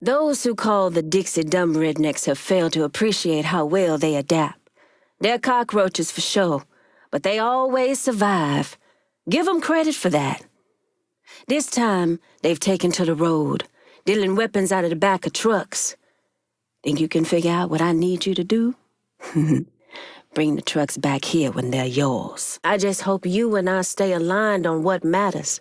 Those who call the Dixie dumb rednecks have failed to appreciate how well they adapt. They're cockroaches for sure, but they always survive. Give them credit for that. This time, they've taken to the road, dealing weapons out of the back of trucks. Think you can figure out what I need you to do? Bring the trucks back here when they're yours. I just hope you and I stay aligned on what matters.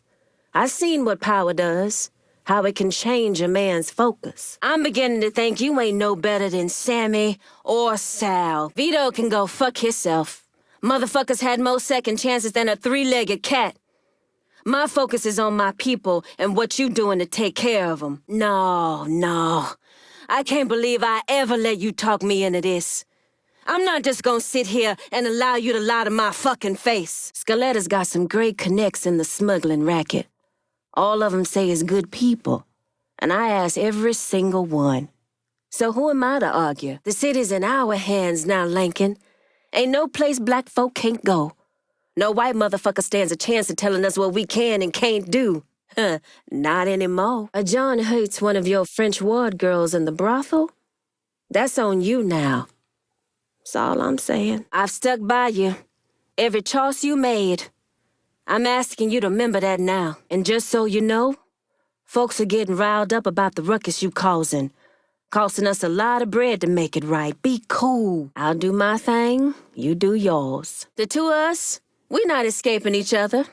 I've seen what power does, how it can change a man's focus. I'm beginning to think you ain't no better than Sammy or Sal. Vito can go fuck himself. Motherfuckers had more second chances than a three-legged cat. My focus is on my people and what you doing to take care of them. No. I can't believe I ever let you talk me into this. I'm not just gonna sit here and allow you to lie to my fucking face. Scaletta's got some great connects in the smuggling racket. All of them say is good people, and I ask every single one. So who am I to argue? The city's in our hands now, Lincoln. Ain't no place black folk can't go. No white motherfucker stands a chance of telling us what we can and can't do. Not anymore. John hates one of your French ward girls in the brothel? That's on you now. That's all I'm saying. I've stuck by you. Every choice you made. I'm asking you to remember that now. And just so you know, folks are getting riled up about the ruckus you causing. Costing us a lot of bread to make it right. Be cool. I'll do my thing, you do yours. The two of us, we're not escaping each other.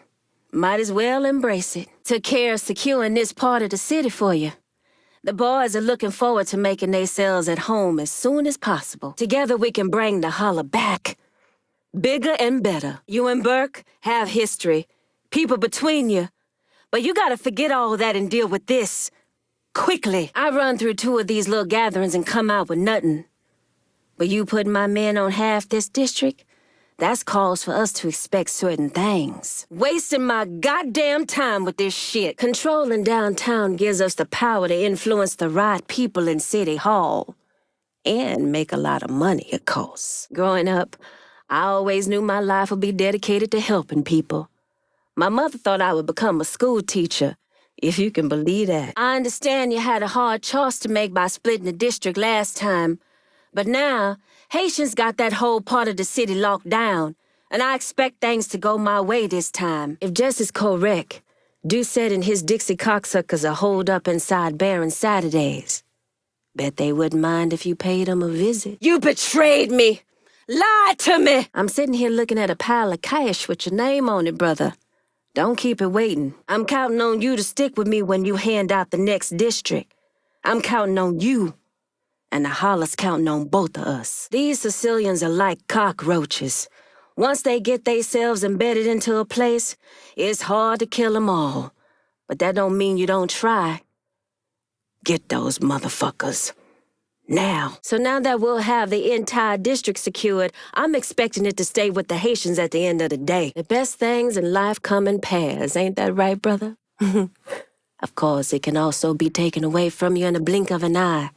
Might as well embrace it. Took care of securing this part of the city for you. The boys are looking forward to making themselves at home as soon as possible. Together we can bring the holler back. Bigger and better. You and Burke have history. People between you. But you gotta forget all that and deal with this. Quickly. I run through 2 of these little gatherings and come out with nothing. But you putting my men on half this district? That's cause for us to expect certain things. Wasting my goddamn time with this shit. Controlling downtown gives us the power to influence the right people in City Hall. And make a lot of money, of course. Growing up, I always knew my life would be dedicated to helping people. My mother thought I would become a school teacher, if you can believe that. I understand you had a hard choice to make by splitting the district last time, but now, Haitians got that whole part of the city locked down, and I expect things to go my way this time. If Jess is correct, Doucette and his Dixie cocksuckers are holed up inside Baron Saturdays. Bet they wouldn't mind if you paid them a visit. You betrayed me! Lied to me! I'm sitting here looking at a pile of cash with your name on it, brother. Don't keep it waiting. I'm counting on you to stick with me when you hand out the next district. I'm counting on you. And the holler's counting on both of us. These Sicilians are like cockroaches. Once they get themselves embedded into a place, it's hard to kill them all. But that don't mean you don't try. Get those motherfuckers. Now. So now that we'll have the entire district secured, I'm expecting it to stay with the Haitians at the end of the day. The best things in life come in pairs, ain't that right, brother? Of course, it can also be taken away from you in a blink of an eye.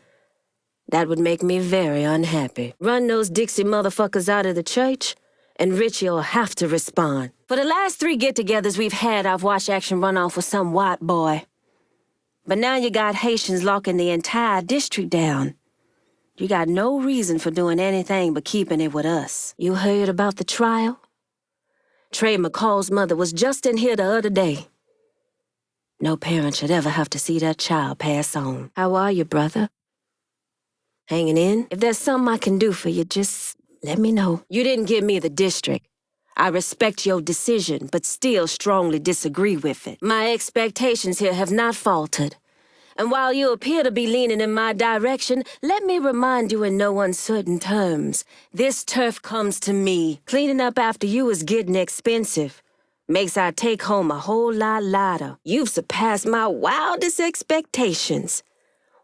That would make me very unhappy. Run those Dixie motherfuckers out of the church, and Richie'll have to respond. For the last 3 get-togethers we've had, I've watched action run off with some white boy. But now you got Haitians locking the entire district down. You got no reason for doing anything but keeping it with us. You heard about the trial? Trey McCall's mother was just in here the other day. No parent should ever have to see their child pass on. How are you, brother? Hanging in? If there's something I can do for you, just let me know. You didn't give me the district. I respect your decision, but still strongly disagree with it. My expectations here have not faltered. And while you appear to be leaning in my direction, let me remind you in no uncertain terms. This turf comes to me. Cleaning up after you is getting expensive. Makes our take-home a whole lot lighter. You've surpassed my wildest expectations.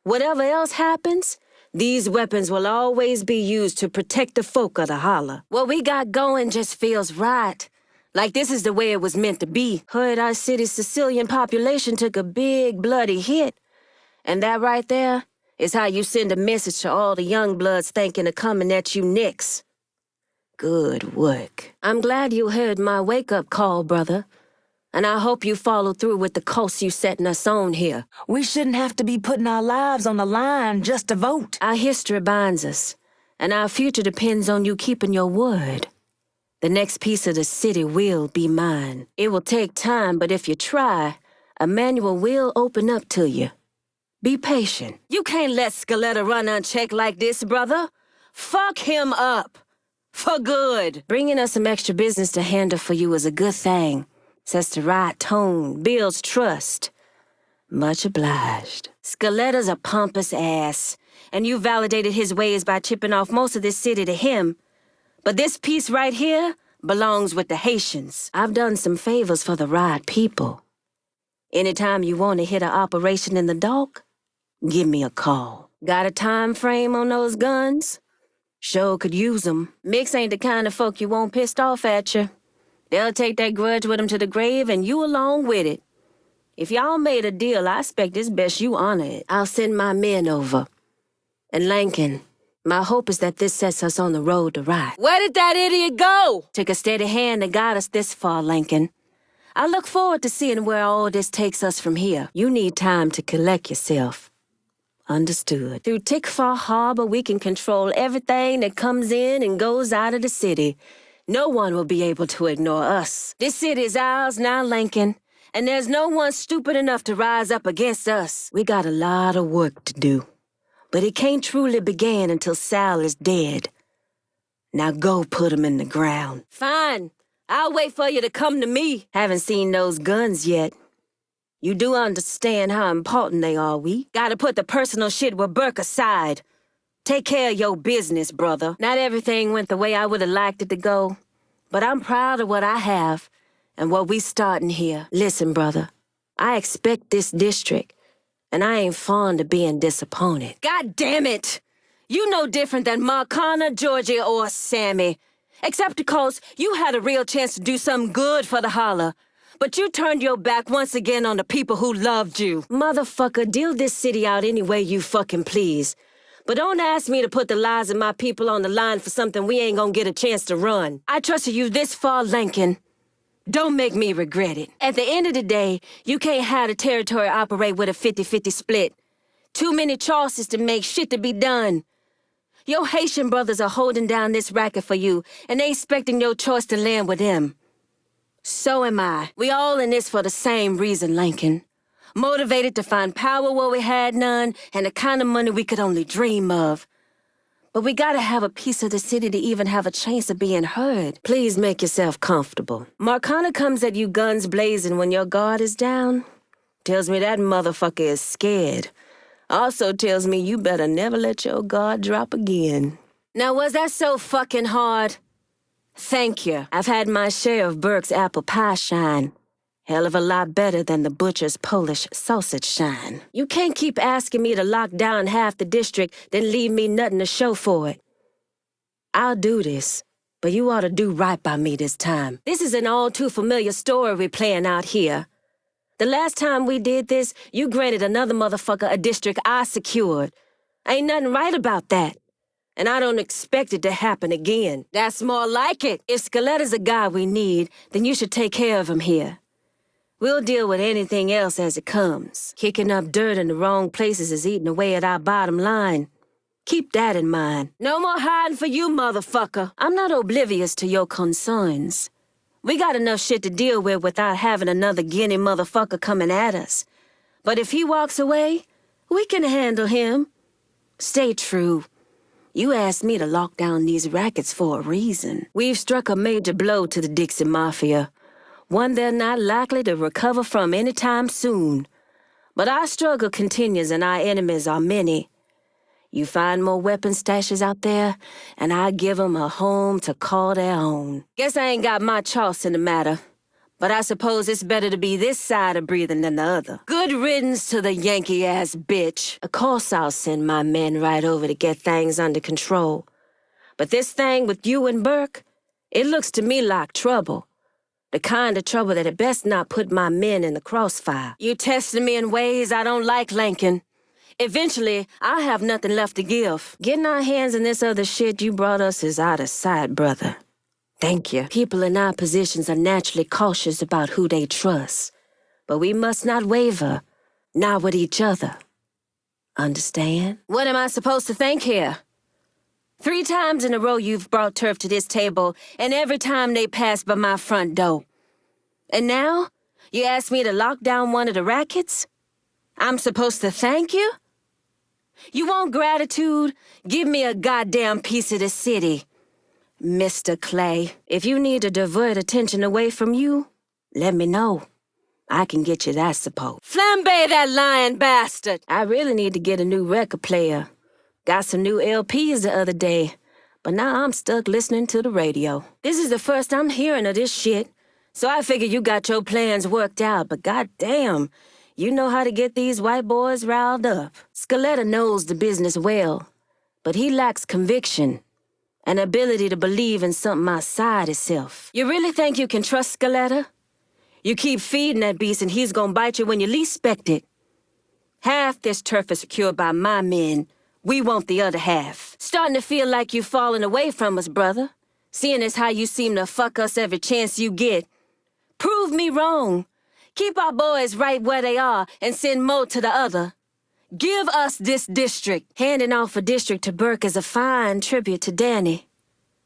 Whatever else happens, these weapons will always be used to protect the folk of the holler. What we got going just feels right. Like this is the way it was meant to be. Heard our city's Sicilian population took a big bloody hit. And that right there is how you send a message to all the young bloods thinking of coming at you next. Good work. I'm glad you heard my wake-up call, brother. And I hope you follow through with the course you setting us on here. We shouldn't have to be putting our lives on the line just to vote. Our history binds us, and our future depends on you keeping your word. The next piece of the city will be mine. It will take time, but if you try, a manual will open up to you. Be patient. You can't let Scaletta run unchecked like this, brother. Fuck him up. For good. Bringing us some extra business to handle for you is a good thing. Sets the right tone, builds trust. Much obliged. Scaletta's a pompous ass, and you validated his ways by chipping off most of this city to him. But this piece right here belongs with the Haitians. I've done some favors for the right people. Anytime you want to hit an operation in the dark, give me a call. Got a time frame on those guns? Sure could use them. Mix ain't the kind of folk you want pissed off at you. They'll take that grudge with them to the grave and you along with it. If y'all made a deal, I expect it's best you honor it. I'll send my men over. And Lincoln, my hope is that this sets us on the road to right. Where did that idiot go? Took a steady hand to guide us this far, Lincoln. I look forward to seeing where all this takes us from here. You need time to collect yourself. Understood. Through Tickfaw Harbor, we can control everything that comes in and goes out of the city. No one will be able to ignore us. This city is ours now, Lincoln, and there's no one stupid enough to rise up against us. We got a lot of work to do, but it can't truly begin until Sal is dead. Now go put him in the ground. Fine. I'll wait for you to come to me. Haven't seen those guns yet. You do understand how important they are, we? Gotta put the personal shit with Burke aside. Take care of your business, brother. Not everything went the way I would've liked it to go, but I'm proud of what I have and what we starting here. Listen, brother, I expect this district, and I ain't fond of being disappointed. God damn it! You no different than Marcana, Georgia, or Sammy, except because you had a real chance to do something good for the holler. But you turned your back once again on the people who loved you. Motherfucker, deal this city out any way you fucking please. But don't ask me to put the lives of my people on the line for something we ain't gonna get a chance to run. I trusted you this far, Lincoln. Don't make me regret it. At the end of the day, you can't have the territory operate with a 50-50 split. Too many choices to make shit to be done. Your Haitian brothers are holding down this racket for you, and they expecting your choice to land with them. So am I. We all in this for the same reason, Lincoln. Motivated to find power where we had none, and the kind of money we could only dream of. But we gotta have a piece of the city to even have a chance of being heard. Please make yourself comfortable. Marcana comes at you guns blazing when your guard is down. Tells me that motherfucker is scared. Also tells me you better never let your guard drop again. Now, was that so fucking hard? Thank you. I've had my share of Burke's apple pie shine. Hell of a lot better than the butcher's Polish sausage shine. You can't keep asking me to lock down half the district, then leave me nothing to show for it. I'll do this, but you ought to do right by me this time. This is an all too familiar story we're playing out here. The last time we did this, you granted another motherfucker a district I secured. Ain't nothing right about that. And I don't expect it to happen again. That's more like it. If Scaletta's a guy we need, then you should take care of him here. We'll deal with anything else as it comes. Kicking up dirt in the wrong places is eating away at our bottom line. Keep that in mind. No more hiding for you, motherfucker. I'm not oblivious to your concerns. We got enough shit to deal with without having another Guinea motherfucker coming at us. But if he walks away, we can handle him. Stay true. You asked me to lock down these rackets for a reason. We've struck a major blow to the Dixie Mafia, one they're not likely to recover from anytime soon. But our struggle continues and our enemies are many. You find more weapon stashes out there, and I give 'em a home to call their own. Guess I ain't got my choice in the matter. But I suppose it's better to be this side of breathing than the other. Good riddance to the Yankee-ass bitch. Of course I'll send my men right over to get things under control. But this thing with you and Burke, it looks to me like trouble. The kind of trouble that had best not put my men in the crossfire. You testing me in ways I don't like, Lincoln. Eventually, I'll have nothing left to give. Getting our hands in this other shit you brought us is out of sight, brother. Thank you. People in our positions are naturally cautious about who they trust. But we must not waver, not with each other. Understand? What am I supposed to think here? 3 times in a row you've brought turf to this table, and every time they pass by my front door. And now, you ask me to lock down one of the rackets? I'm supposed to thank you? You want gratitude? Give me a goddamn piece of the city. Mr. Clay, if you need to divert attention away from you, let me know. I can get you that support. Flambe that lying bastard! I really need to get a new record player. Got some new LPs the other day, but now I'm stuck listening to the radio. This is the first I'm hearing of this shit, so I figure you got your plans worked out, but goddamn, you know how to get these white boys riled up. Scaletta knows the business well, but he lacks conviction, an ability to believe in something outside himself. You really think you can trust Scaletta? You keep feeding that beast and he's gonna bite you when you least expect it. Half this turf is secured by my men. We want the other half. Starting to feel like you've fallen away from us, brother. Seeing as how you seem to fuck us every chance you get. Prove me wrong. Keep our boys right where they are and send more to the other. Give us this district. Handing off a district to Burke is a fine tribute to Danny.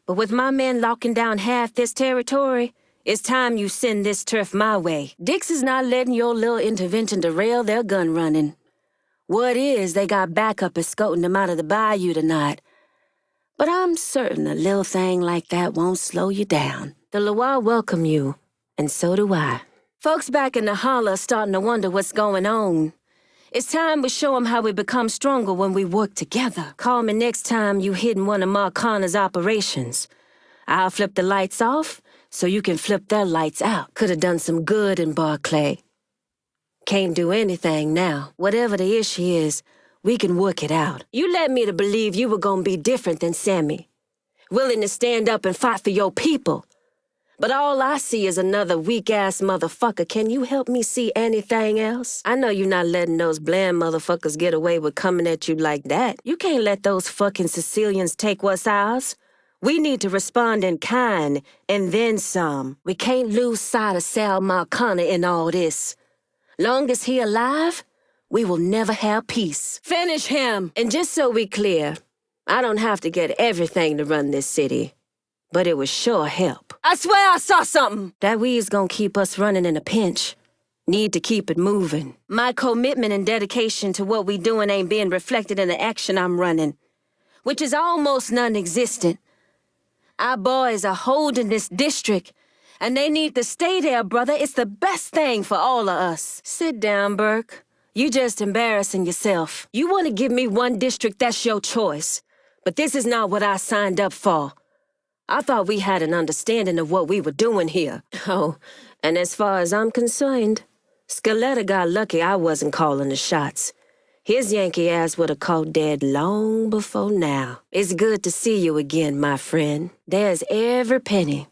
But with my men locking down half this territory, it's time you send this turf my way. Dix is not letting your little intervention derail their gun running. What is, they got backup escorting them out of the bayou tonight. But I'm certain a little thing like that won't slow you down. The Loire welcome you, and so do I. Folks back in the holler are starting to wonder what's going on. It's time we show them how we become stronger when we work together. Call me next time you hit in one of Marcana's operations. I'll flip the lights off, so you can flip their lights out. Could have done some good in Barclay. Can't do anything now. Whatever the issue is, we can work it out. You led me to believe you were gonna be different than Sammy. Willing to stand up and fight for your people. But all I see is another weak-ass motherfucker. Can you help me see anything else? I know you're not letting those bland motherfuckers get away with coming at you like that. You can't let those fucking Sicilians take what's ours. We need to respond in kind, and then some. We can't lose sight of Sal Marcana in all this. Long as he alive, we will never have peace. Finish him! And just so we clear, I don't have to get everything to run this city, but it would sure help. I swear I saw something! That weed's gonna keep us running in a pinch. Need to keep it moving. My commitment and dedication to what we doing ain't being reflected in the action I'm running, which is almost non-existent. Our boys are holding this district, and they need to stay there, brother. It's the best thing for all of us. Sit down, Burke. You just embarrassing yourself. You want to give me one district, that's your choice. But this is not what I signed up for. I thought we had an understanding of what we were doing here. Oh, and as far as I'm concerned, Scaletta got lucky I wasn't calling the shots. His Yankee ass would have caught dead long before now. It's good to see you again, my friend. There's every penny.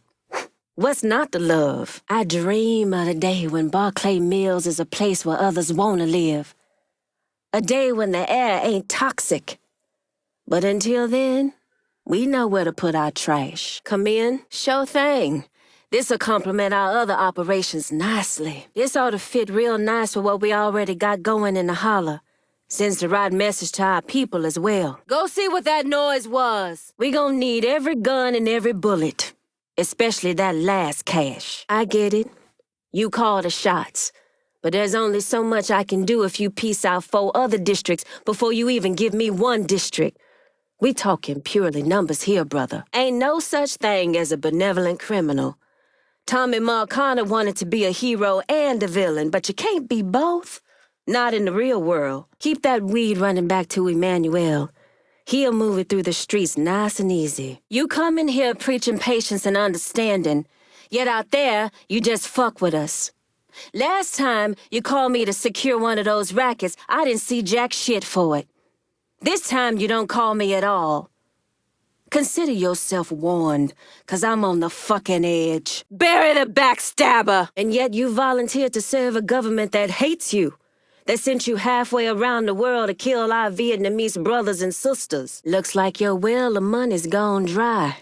What's not to love? I dream of the day when Barclay Mills is a place where others want to live. A day when the air ain't toxic. But until then, we know where to put our trash. Come in? Sure thing. This'll complement our other operations nicely. This ought to fit real nice with what we already got going in the holler. Sends the right message to our people as well. Go see what that noise was. We gon' need every gun and every bullet. Especially that last cache. I get it. You call the shots. But there's only so much I can do if you piece out 4 other districts before you even give me one district. We talking purely numbers here, brother. Ain't no such thing as a benevolent criminal. Tommy Marcana wanted to be a hero and a villain, but you can't be both. Not in the real world. Keep that weed running back to Emmanuel. He'll move it through the streets nice and easy. You come in here preaching patience and understanding, yet out there, you just fuck with us. Last time you called me to secure one of those rackets, I didn't see jack shit for it. This time you don't call me at all. Consider yourself warned, 'cause I'm on the fucking edge. Bury the backstabber! And yet you volunteered to serve a government that hates you. That sent you halfway around the world to kill our Vietnamese brothers and sisters. Looks like your well of money's gone dry.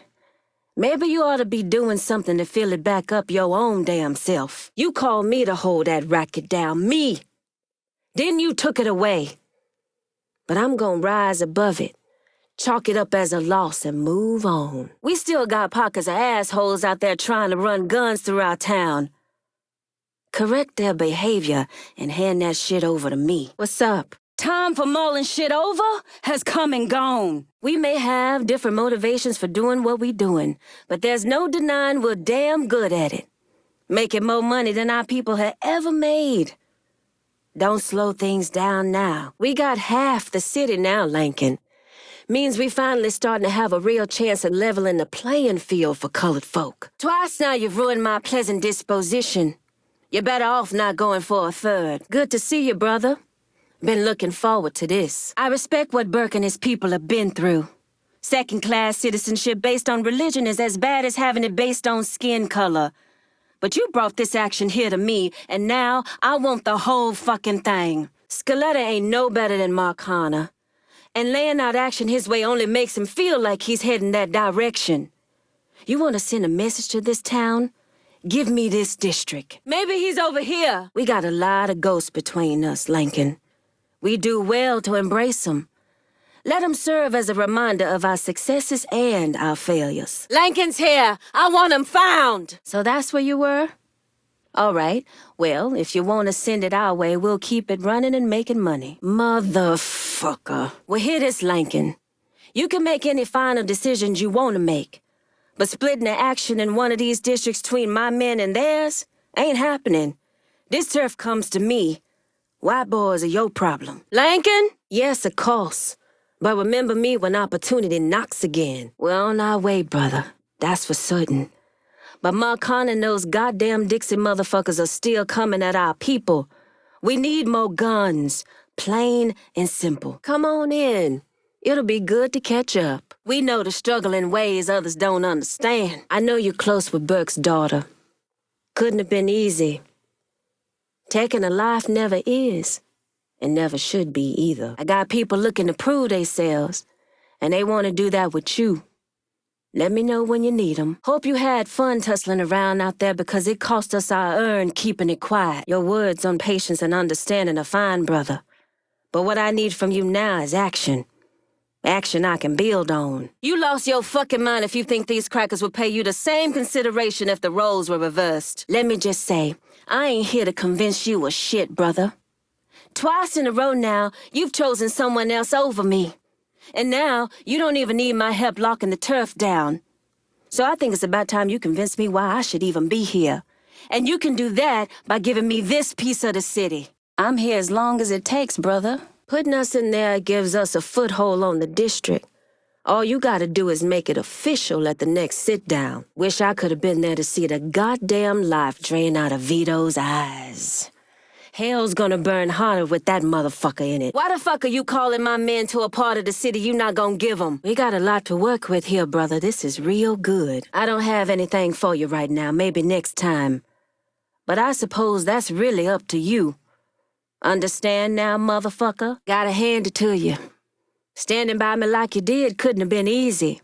Maybe you ought to be doing something to fill it back up your own damn self. You called me to hold that racket down, me. Then you took it away. But I'm gonna rise above it, chalk it up as a loss and move on. We still got pockets of assholes out there trying to run guns through our town. Correct their behavior and hand that shit over to me. What's up? Time for mulling shit over has come and gone. We may have different motivations for doing what we doing, but there's no denying we're damn good at it. Making more money than our people have ever made. Don't slow things down now. We got half the city now, Lincoln. Means we finally starting to have a real chance at leveling the playing field for colored folk. Twice now you've ruined my pleasant disposition. You're better off not going for a third. Good to see you, brother. Been looking forward to this. I respect what Burke and his people have been through. Second-class citizenship based on religion is as bad as having it based on skin color. But you brought this action here to me, and now I want the whole fucking thing. Scaletta ain't no better than Mark Hanna. And laying out action his way only makes him feel like he's heading that direction. You want to send a message to this town? Give me this district. Maybe he's over here. We got a lot of ghosts between us, Lincoln. We do well to embrace them. Let them serve as a reminder of our successes and our failures. Lincoln's here. I want him found. So that's where you were? All right. Well, if you want to send it our way, we'll keep it running and making money. Motherfucker. Well, hear this, Lincoln. You can make any final decisions you want to make. But splitting the action in one of these districts between my men and theirs ain't happening. This turf comes to me. White boys are your problem. Lincoln? Yes, of course. But remember me when opportunity knocks again. We're on our way, brother. That's for certain. But Marcon and those goddamn Dixie motherfuckers are still coming at our people. We need more guns. Plain and simple. Come on in. It'll be good to catch up. We know the struggle in ways others don't understand. I know you're close with Burke's daughter. Couldn't have been easy. Taking a life never is, and never should be either. I got people looking to prove themselves, and they want to do that with you. Let me know when you need them. Hope you had fun tussling around out there because it cost us our earn keeping it quiet. Your words on patience and understanding are fine, brother. But what I need from you now is action. Action I can build on. You lost your fucking mind if you think these crackers would pay you the same consideration if the roles were reversed. Let me just say, I ain't here to convince you of shit, brother. Twice in a row now, you've chosen someone else over me. And now, you don't even need my help locking the turf down. So I think it's about time you convince me why I should even be here. And you can do that by giving me this piece of the city. I'm here as long as it takes, brother. Putting us in there gives us a foothold on the district. All you gotta do is make it official at the next sit-down. Wish I could have been there to see the goddamn life drain out of Vito's eyes. Hell's gonna burn hotter with that motherfucker in it. Why the fuck are you calling my men to a part of the city you not gonna give them? We got a lot to work with here, brother. This is real good. I don't have anything for you right now, maybe next time. But I suppose that's really up to you. Understand now, motherfucker? Gotta hand it to you. Standing by me like you did couldn't have been easy.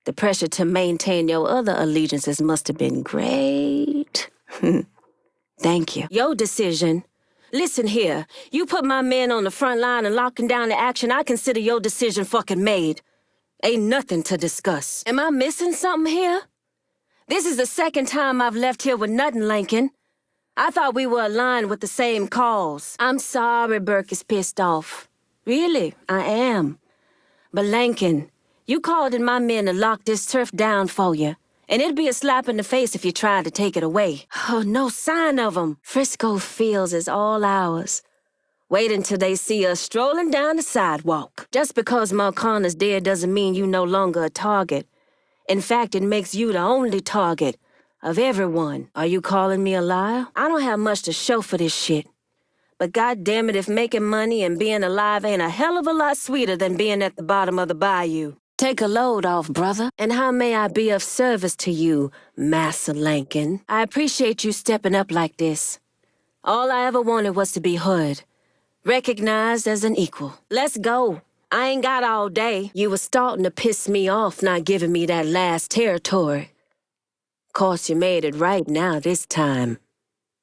The pressure to maintain your other allegiances must have been great. Thank you. Your decision. Listen here, you put my men on the front line and locking down the action, I consider your decision fucking made. Ain't nothing to discuss. Am I missing something here? This is the second time I've left here with nothing, Lincoln. I thought we were aligned with the same cause. I'm sorry Burke is pissed off. Really, I am. But Lincoln, you called in my men to lock this turf down for you. And it'd be a slap in the face if you tried to take it away. Oh, no sign of 'em. Frisco Fields is all ours. Wait until they see us strolling down the sidewalk. Just because Marcana's dead doesn't mean you no longer a target. In fact, it makes you the only target of everyone. Are you calling me a liar? I don't have much to show for this shit. But goddamn it, if making money and being alive ain't a hell of a lot sweeter than being at the bottom of the bayou. Take a load off, brother. And how may I be of service to you, Massa Lincoln? I appreciate you stepping up like this. All I ever wanted was to be heard, recognized as an equal. Let's go. I ain't got all day. You was starting to piss me off not giving me that last territory. Course you made it right now this time.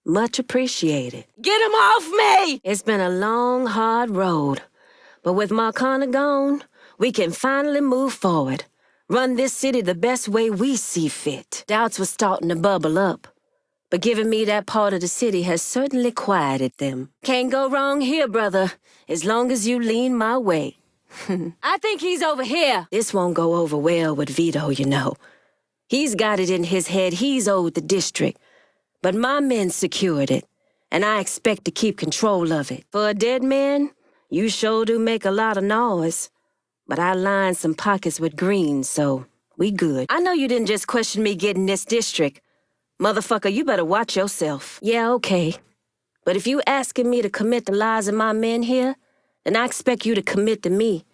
Much appreciated. Get him off me! It's been a long, hard road. But with Marcana gone, we can finally move forward. Run this city the best way we see fit. Doubts were starting to bubble up. But giving me that part of the city has certainly quieted them. Can't go wrong here, brother, as long as you lean my way. I think he's over here. This won't go over well with Vito, you know. He's got it in his head he's owed the district. But my men secured it, and I expect to keep control of it. For a dead man, you sure do make a lot of noise. But I lined some pockets with green, so we good. I know you didn't just question me getting this district. Motherfucker, you better watch yourself. Yeah, okay. But if you asking me to commit the lives of my men here, then I expect you to commit to me.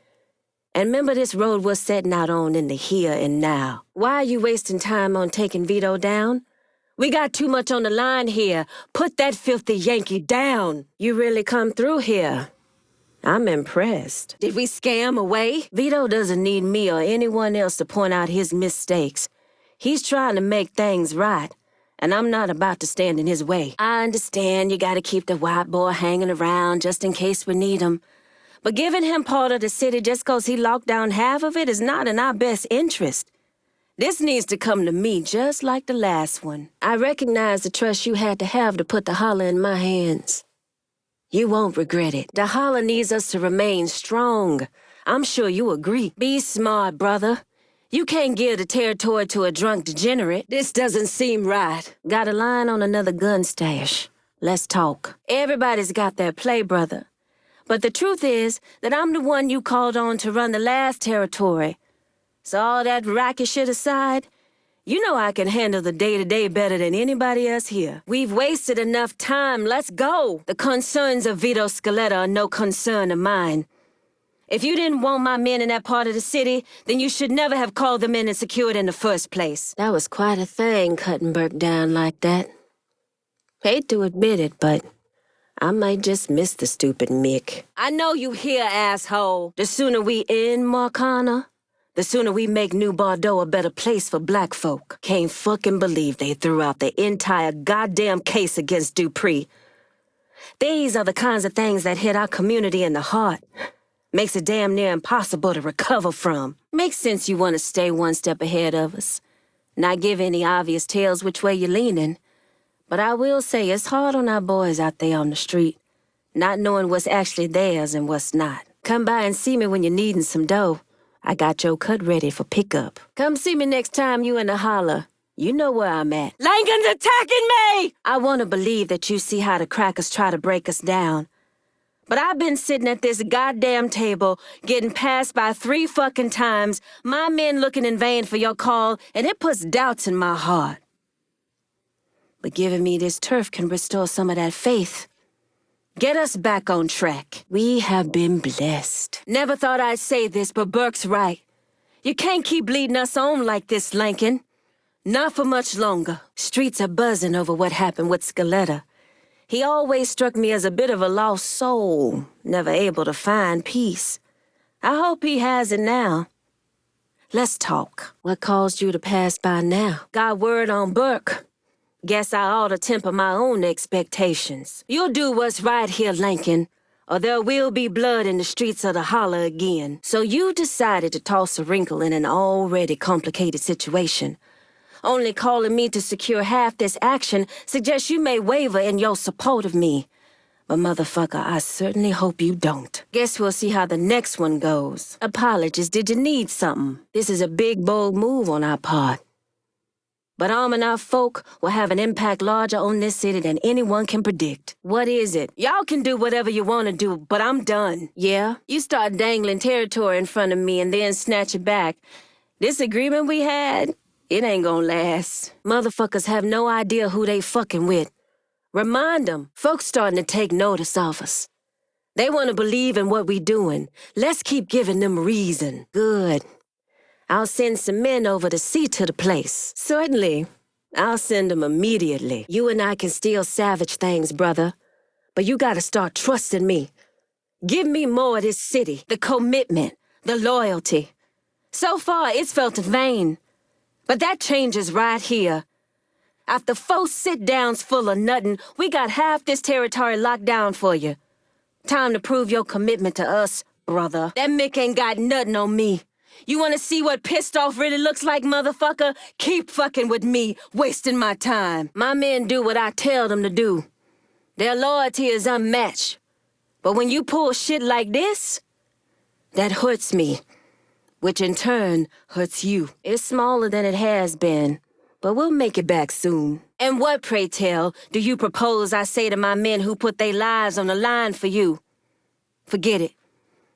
And remember this road we're setting out on in the here and now. Why are you wasting time on taking Vito down? We got too much on the line here. Put that filthy Yankee down. You really come through here. I'm impressed. Did we scare him away? Vito doesn't need me or anyone else to point out his mistakes. He's trying to make things right, and I'm not about to stand in his way. I understand you gotta keep the white boy hanging around just in case we need him. But giving him part of the city just 'cause he locked down half of it is not in our best interest. This needs to come to me just like the last one. I recognize the trust you had to have to put the holler in my hands. You won't regret it. The holler needs us to remain strong. I'm sure you agree. Be smart, brother. You can't give the territory to a drunk degenerate. This doesn't seem right. Got a line on another gun stash. Let's talk. Everybody's got their play, brother. But the truth is that I'm the one you called on to run the last territory. So all that racket shit aside, you know I can handle the day-to-day better than anybody else here. We've wasted enough time. Let's go. The concerns of Vito Scaletta are no concern of mine. If you didn't want my men in that part of the city, then you should never have called them in and secured in the first place. That was quite a thing, cutting Burke down like that. Hate to admit it, but I might just miss the stupid Mick. I know you here, asshole. The sooner we end Marcana, the sooner we make New Bordeaux a better place for black folk. Can't fucking believe they threw out the entire goddamn case against Dupree. These are the kinds of things that hit our community in the heart. Makes it damn near impossible to recover from. Makes sense you want to stay one step ahead of us. Not give any obvious tales which way you're leaning. But I will say it's hard on our boys out there on the street, not knowing what's actually theirs and what's not. Come by and see me when you're needing some dough. I got your cut ready for pickup. Come see me next time you in the holler. You know where I'm at. Lankin's attacking me! I want to believe that you see how the crackers try to break us down. But I've been sitting at this goddamn table, getting passed by 3 fucking times, my men looking in vain for your call, and it puts doubts in my heart. But giving me this turf can restore some of that faith. Get us back on track. We have been blessed. Never thought I'd say this, but Burke's right. You can't keep leading us on like this, Lankin. Not for much longer. Streets are buzzing over what happened with Scaletta. He always struck me as a bit of a lost soul, never able to find peace. I hope he has it now. Let's talk. What caused you to pass by now? Got word on Burke. Guess I ought to temper my own expectations. You'll do what's right here, Lankin, or there will be blood in the streets of the holler again. So you decided to toss a wrinkle in an already complicated situation. Only calling me to secure half this action suggests you may waver in your support of me. But motherfucker, I certainly hope you don't. Guess we'll see how the next one goes. Apologies, did you need something? This is a big, bold move on our part. But arming our folk will have an impact larger on this city than anyone can predict. What is it? Y'all can do whatever you want to do, but I'm done. Yeah? You start dangling territory in front of me and then snatch it back. This agreement we had, it ain't gonna last. Motherfuckers have no idea who they fucking with. Remind them, folks starting to take notice of us. They want to believe in what we doing. Let's keep giving them reason. Good. I'll send some men over to see to the place. Certainly. I'll send them immediately. You and I can still salvage things, brother. But you gotta start trusting me. Give me more of this city, the commitment, the loyalty. So far, it's felt in vain. But that changes right here. After 4 sit-downs full of nothing, we got half this territory locked down for you. Time to prove your commitment to us, brother. That Mick ain't got nothing on me. You wanna see what pissed off really looks like, motherfucker? Keep fucking with me, wasting my time. My men do what I tell them to do. Their loyalty is unmatched. But when you pull shit like this, that hurts me, which in turn hurts you. It's smaller than it has been, but we'll make it back soon. And what, pray tell, do you propose I say to my men who put their lives on the line for you? Forget it.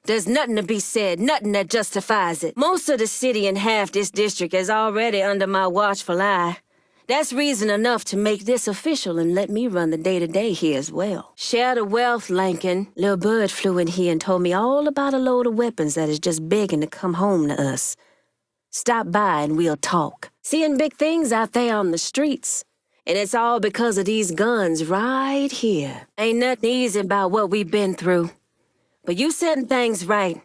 There's nothing to be said, nothing that justifies it. Most of the city and half this district is already under my watchful eye. That's reason enough to make this official and let me run the day-to-day here as well. Share the wealth, Lincoln. Lil Bird flew in here and told me all about a load of weapons that is just begging to come home to us. Stop by and we'll talk. Seeing big things out there on the streets. And it's all because of these guns right here. Ain't nothing easy about what we've been through. But you setting things right,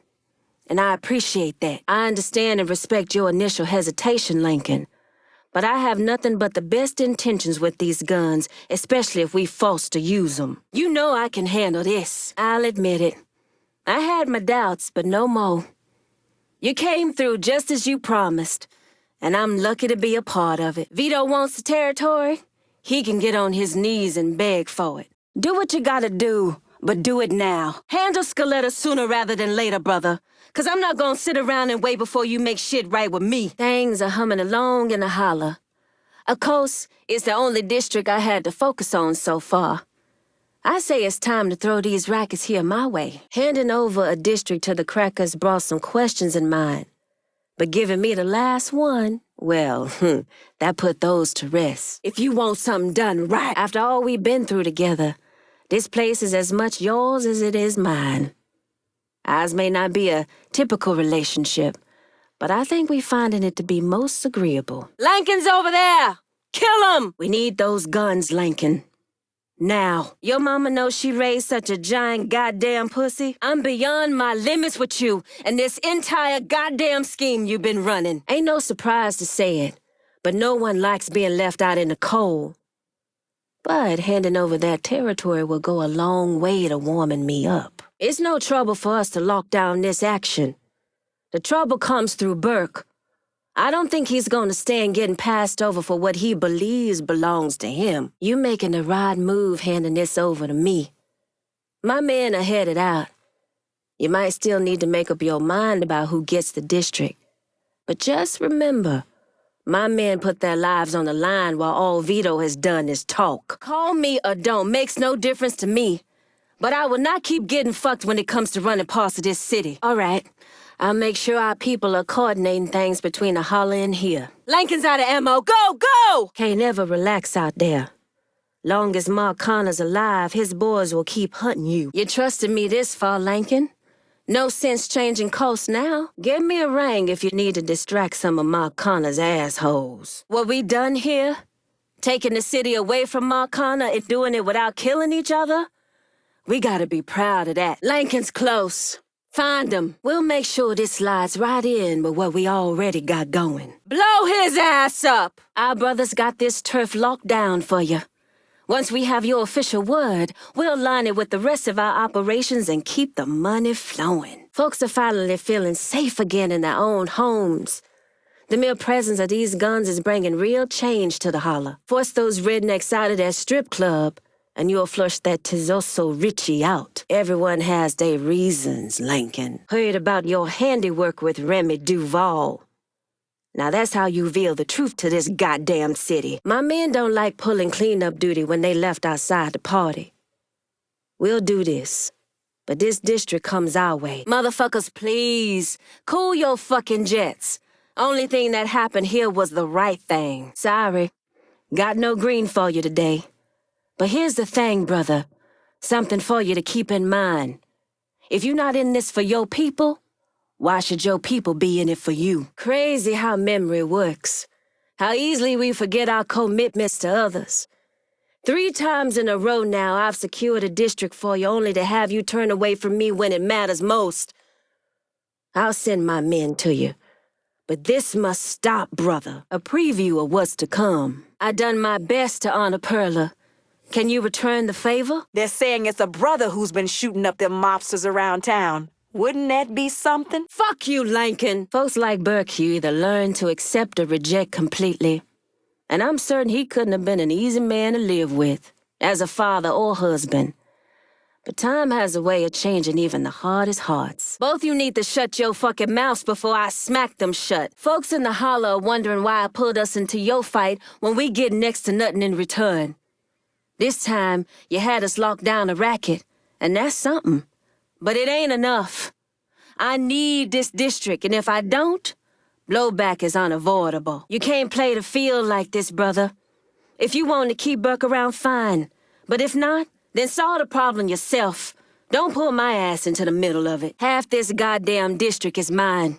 and I appreciate that. I understand and respect your initial hesitation, Lincoln. But I have nothing but the best intentions with these guns, especially if we forced to use them. You know I can handle this. I'll admit it. I had my doubts, but no more. You came through just as you promised, and I'm lucky to be a part of it. Vito wants the territory. He can get on his knees and beg for it. Do what you gotta do, but do it now. Handle Scaletta sooner rather than later, brother. 'Cause I'm not gonna sit around and wait before you make shit right with me. Things are humming along in the holler. Of course, it's the only district I had to focus on so far. I say it's time to throw these rackets here my way. Handing over a district to the crackers brought some questions in mind. But giving me the last one, well, that put those to rest. If you want something done right, after all we've been through together, this place is as much yours as it is mine. Ours may not be a typical relationship, but I think we're finding it to be most agreeable. Lincoln's over there! Kill him! We need those guns, Lincoln. Now, your mama knows she raised such a giant goddamn pussy. I'm beyond my limits with you and this entire goddamn scheme you've been running. Ain't no surprise to say it, but no one likes being left out in the cold. But handing over that territory will go a long way to warming me up. It's no trouble for us to lock down this action. The trouble comes through Burke. I don't think he's gonna stand getting passed over for what he believes belongs to him. You making the right move handing this over to me. My men are headed out. You might still need to make up your mind about who gets the district. But just remember, my men put their lives on the line while all Vito has done is talk. Call me or don't, makes no difference to me. But I will not keep getting fucked when it comes to running parts of this city. All right, I'll make sure our people are coordinating things between the holler and here. Lincoln's out of ammo. Go, go! Can't ever relax out there. Long as Mark Connor's alive, his boys will keep hunting you. You trusted me this far, Lincoln. No sense changing course now. Give me a ring if you need to distract some of Mark Connor's assholes. What we done here? Taking the city away from Mark Connor and doing it without killing each other? We gotta be proud of that. Lincoln's close. Find him. We'll make sure this slides right in with what we already got going. Blow his ass up! Our brothers got this turf locked down for you. Once we have your official word, we'll line it with the rest of our operations and keep the money flowing. Folks are finally feeling safe again in their own homes. The mere presence of these guns is bringing real change to the holler. Force those rednecks out of their strip club, and you'll flush that Tazel Richie out. Everyone has their reasons, Lincoln. Heard about your handiwork with Remy Duval. Now that's how you reveal the truth to this goddamn city. My men don't like pulling cleanup duty when they left outside the party. We'll do this, but this district comes our way. Motherfuckers, please, cool your fucking jets. Only thing that happened here was the right thing. Sorry, got no green for you today. But here's the thing, brother. Something for you to keep in mind. If you're not in this for your people, why should your people be in it for you? Crazy how memory works. How easily we forget our commitments to others. 3 times in a row now, I've secured a district for you only to have you turn away from me when it matters most. I'll send my men to you. But this must stop, brother. A preview of what's to come. I done my best to honor Perla. Can you return the favor? They're saying it's a brother who's been shooting up them mobsters around town. Wouldn't that be something? Fuck you, Lincoln. Folks like Burke, you either learn to accept or reject completely. And I'm certain he couldn't have been an easy man to live with, as a father or husband. But time has a way of changing even the hardest hearts. Both you need to shut your fucking mouths before I smack them shut. Folks in the holler are wondering why I pulled us into your fight when we get next to nothing in return. This time, you had us lock down a racket, and that's something. But it ain't enough. I need this district, and if I don't, blowback is unavoidable. You can't play the field like this, brother. If you want to keep Burke around, fine. But if not, then solve the problem yourself. Don't pull my ass into the middle of it. Half this goddamn district is mine.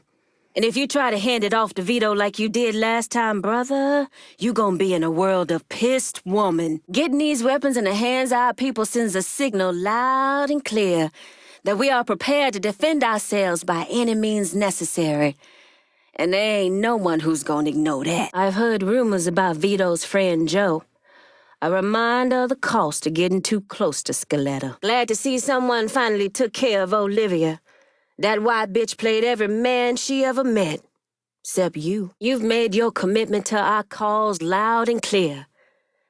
And if you try to hand it off to Vito like you did last time, brother, you gonna be in a world of pissed woman. Getting these weapons in the hands of our people sends a signal loud and clear that we are prepared to defend ourselves by any means necessary. And there ain't no one who's gonna ignore that. I've heard rumors about Vito's friend Joe. A reminder of the cost of getting too close to Scaletta. Glad to see someone finally took care of Olivia. That white bitch played every man she ever met. Except you. You've made your commitment to our cause loud and clear.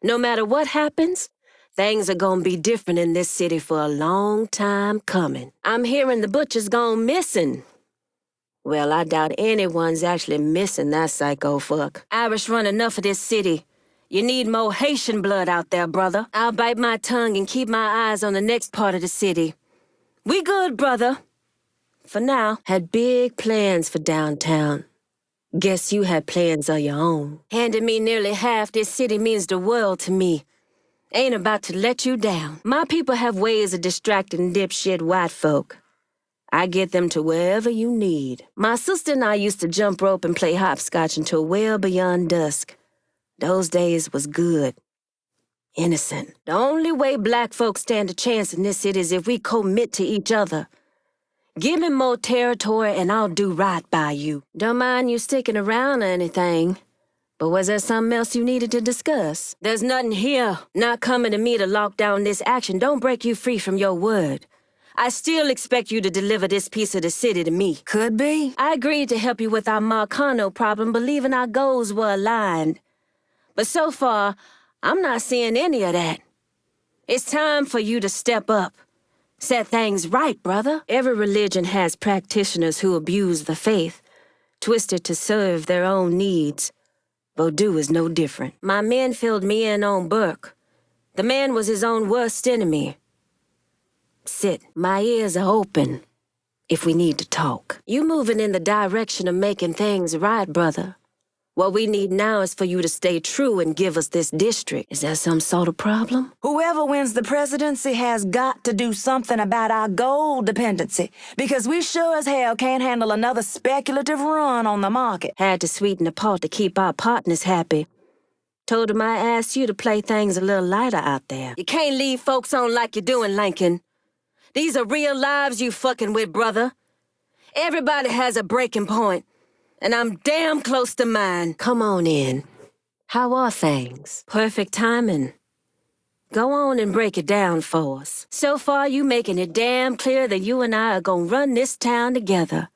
No matter what happens, things are gonna be different in this city for a long time coming. I'm hearing the butcher's gone missing. Well, I doubt anyone's actually missing that psycho fuck. Irish run enough of this city. You need more Haitian blood out there, brother. I'll bite my tongue and keep my eyes on the next part of the city. We good, brother. For now, had big plans for downtown. Guess you had plans of your own. Handing me nearly half this city means the world to me. Ain't about to let you down. My people have ways of distracting dipshit white folk. I get them to wherever you need. My sister and I used to jump rope and play hopscotch until well beyond dusk. Those days was good. Innocent. The only way black folks stand a chance in this city is if we commit to each other. Give me more territory and I'll do right by you. Don't mind you sticking around or anything. But was there something else you needed to discuss? There's nothing here. Not coming to me to lock down this action don't break you free from your word. I still expect you to deliver this piece of the city to me. Could be. I agreed to help you with our Marcano problem, believing our goals were aligned. But so far, I'm not seeing any of that. It's time for you to step up. Set things right, brother. Every religion has practitioners who abuse the faith, twist it to serve their own needs. Vodou is no different. My men filled me in on Burke. The man was his own worst enemy. Sit. My ears are open, if we need to talk. You moving in the direction of making things right, brother. What we need now is for you to stay true and give us this district. Is that some sort of problem? Whoever wins the presidency has got to do something about our gold dependency, because we sure as hell can't handle another speculative run on the market. Had to sweeten the pot to keep our partners happy. Told him I asked you to play things a little lighter out there. You can't leave folks on like you're doing, Lincoln. These are real lives you fucking with, brother. Everybody has a breaking point. And I'm damn close to mine. Come on in. How are things? Perfect timing. Go on and break it down for us. So far, you making it damn clear that you and I are gonna run this town together.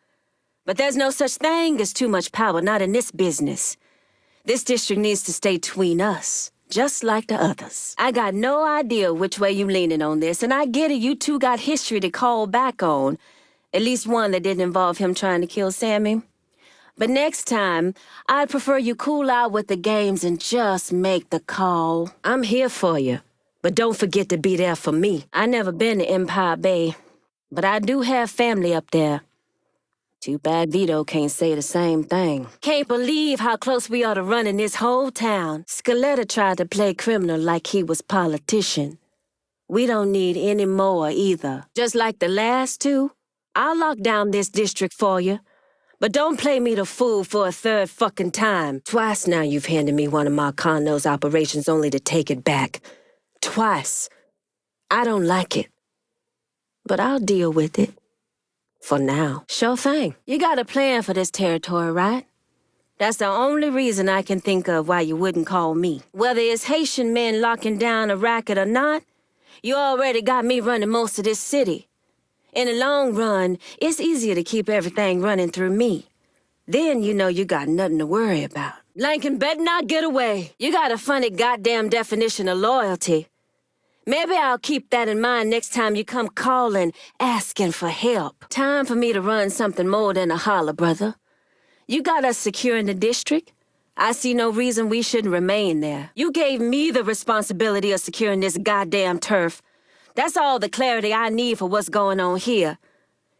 But there's no such thing as too much power, not in this business. This district needs to stay between us, just like the others. I got no idea which way you leaning on this, and I get it, you two got history to call back on. At least one that didn't involve him trying to kill Sammy. But next time, I'd prefer you cool out with the games and just make the call. I'm here for you, but don't forget to be there for me. I never been to Empire Bay, but I do have family up there. Too bad Vito can't say the same thing. Can't believe how close we are to running this whole town. Scaletta tried to play criminal like he was politician. We don't need any more either. Just like the last two, I'll lock down this district for you. But don't play me the fool for a third fucking time. Twice now you've handed me one of Marcano's operations only to take it back. Twice. I don't like it. But I'll deal with it. For now. Sure thing. You got a plan for this territory, right? That's the only reason I can think of why you wouldn't call me. Whether it's Haitian men locking down a racket or not, you already got me running most of this city. In the long run, it's easier to keep everything running through me. Then you know you got nothing to worry about. Lincoln better not get away. You got a funny goddamn definition of loyalty. Maybe I'll keep that in mind next time you come calling, asking for help. Time for me to run something more than a holler, brother. You got us secure in the district. I see no reason we shouldn't remain there. You gave me the responsibility of securing this goddamn turf. That's all the clarity I need for what's going on here.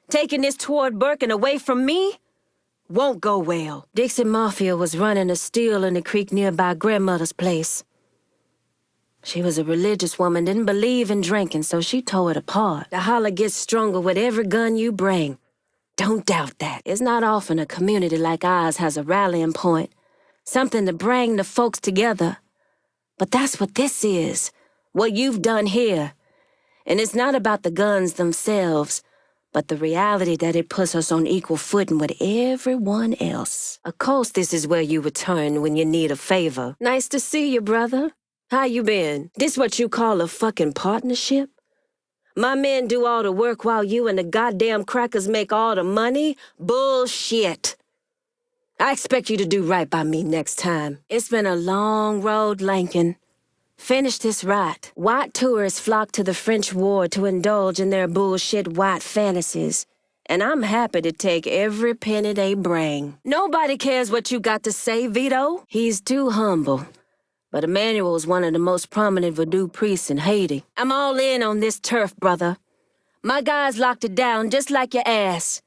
Taking this toward Burke and away from me won't go well. Dixie Mafia was running a still in the creek nearby grandmother's place. She was a religious woman, didn't believe in drinking, so she tore it apart. The holler gets stronger with every gun you bring. Don't doubt that. It's not often a community like ours has a rallying point, something to bring the folks together. But that's what this is, what you've done here. And it's not about the guns themselves, but the reality that it puts us on equal footing with everyone else. Of course, this is where you return when you need a favor. Nice to see you, brother. How you been? This what you call a fucking partnership? My men do all the work while you and the goddamn crackers make all the money? Bullshit. I expect you to do right by me next time. It's been a long road, Lincoln. Finish this right. White tourists flock to the French ward to indulge in their bullshit white fantasies. And I'm happy to take every penny they bring. Nobody cares what you got to say, Vito. He's too humble. But Emmanuel's one of the most prominent voodoo priests in Haiti. I'm all in on this turf, brother. My guys locked it down just like your ass.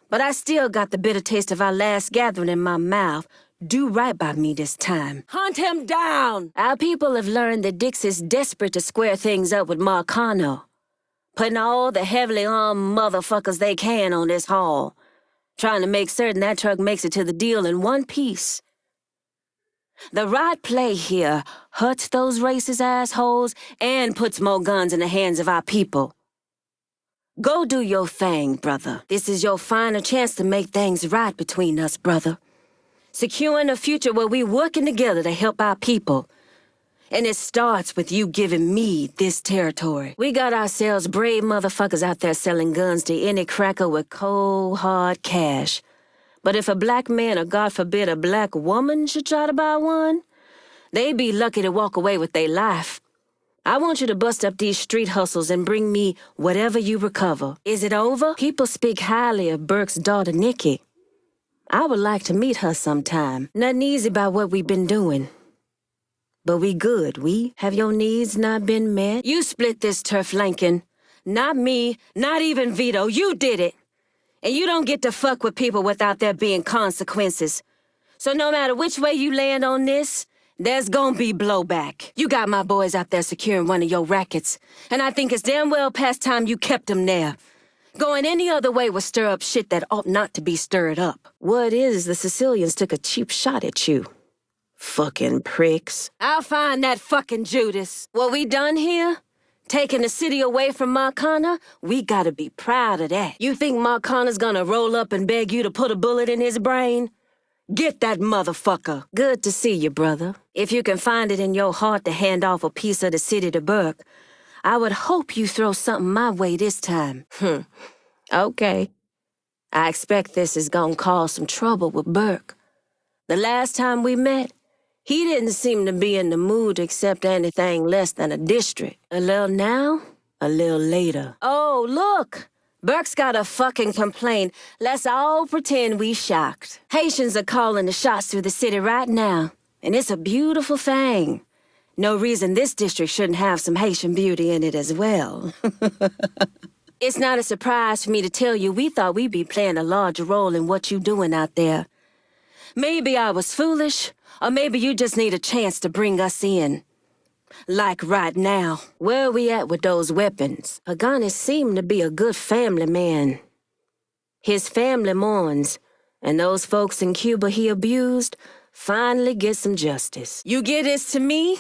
But I still got the bitter taste of our last gathering in my mouth. Do right by me this time. Hunt him down! Our people have learned that Dix is desperate to square things up with Marcano, putting all the heavily armed motherfuckers they can on this haul, trying to make certain that truck makes it to the deal in one piece. The right play here hurts those racist assholes and puts more guns in the hands of our people. Go do your thing, brother. This is your final chance to make things right between us, brother. Securing a future where we're working together to help our people. And it starts with you giving me this territory. We got ourselves brave motherfuckers out there selling guns to any cracker with cold, hard cash. But if a black man or, God forbid, a black woman should try to buy one, they'd be lucky to walk away with their life. I want you to bust up these street hustles and bring me whatever you recover. Is it over? People speak highly of Burke's daughter, Nikki. I would like to meet her sometime. Nothing easy about what we've been doing. But we good, we? Have your needs not been met? You split this turf, Lincoln. Not me, not even Vito. You did it. And you don't get to fuck with people without there being consequences. So no matter which way you land on this, there's gonna be blowback. You got my boys out there securing one of your rackets, and I think it's damn well past time you kept them there. Going any other way would stir up shit that ought not to be stirred up. Word is the Sicilians took a cheap shot at you. Fucking pricks. I'll find that fucking Judas. What we done here? Taking the city away from Marcana? We gotta be proud of that. You think Marcana's gonna roll up and beg you to put a bullet in his brain? Get that motherfucker. Good to see you, brother. If you can find it in your heart to hand off a piece of the city to Burke, I would hope you throw something my way this time. Okay. I expect this is gonna cause some trouble with Burke. The last time we met, he didn't seem to be in the mood to accept anything less than a district. A little now, a little later. Oh, look! Burke's got a fucking complaint. Let's all pretend we shocked. Haitians are calling the shots through the city right now, and it's a beautiful thing. No reason this district shouldn't have some Haitian beauty in it as well. It's not a surprise for me to tell you we thought we'd be playing a larger role in what you doing out there. Maybe I was foolish, or maybe you just need a chance to bring us in. Like right now. Where are we at with those weapons? Paganis seemed to be a good family man. His family mourns, and those folks in Cuba he abused finally get some justice. You give this to me,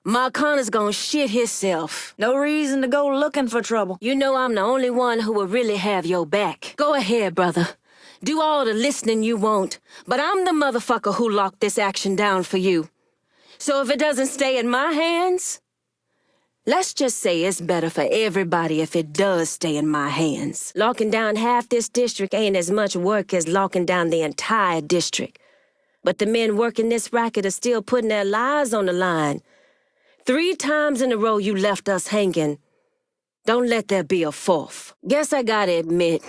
Marcana's gonna shit himself. No reason to go looking for trouble. You know I'm the only one who will really have your back. Go ahead, brother. Do all the listening you want, but I'm the motherfucker who locked this action down for you. So if it doesn't stay in my hands, let's just say it's better for everybody if it does stay in my hands. Locking down half this district ain't as much work as locking down the entire district. But the men working this racket are still putting their lives on the line. 3 times in a row you left us hanging. Don't let there be a fourth. Guess I gotta admit,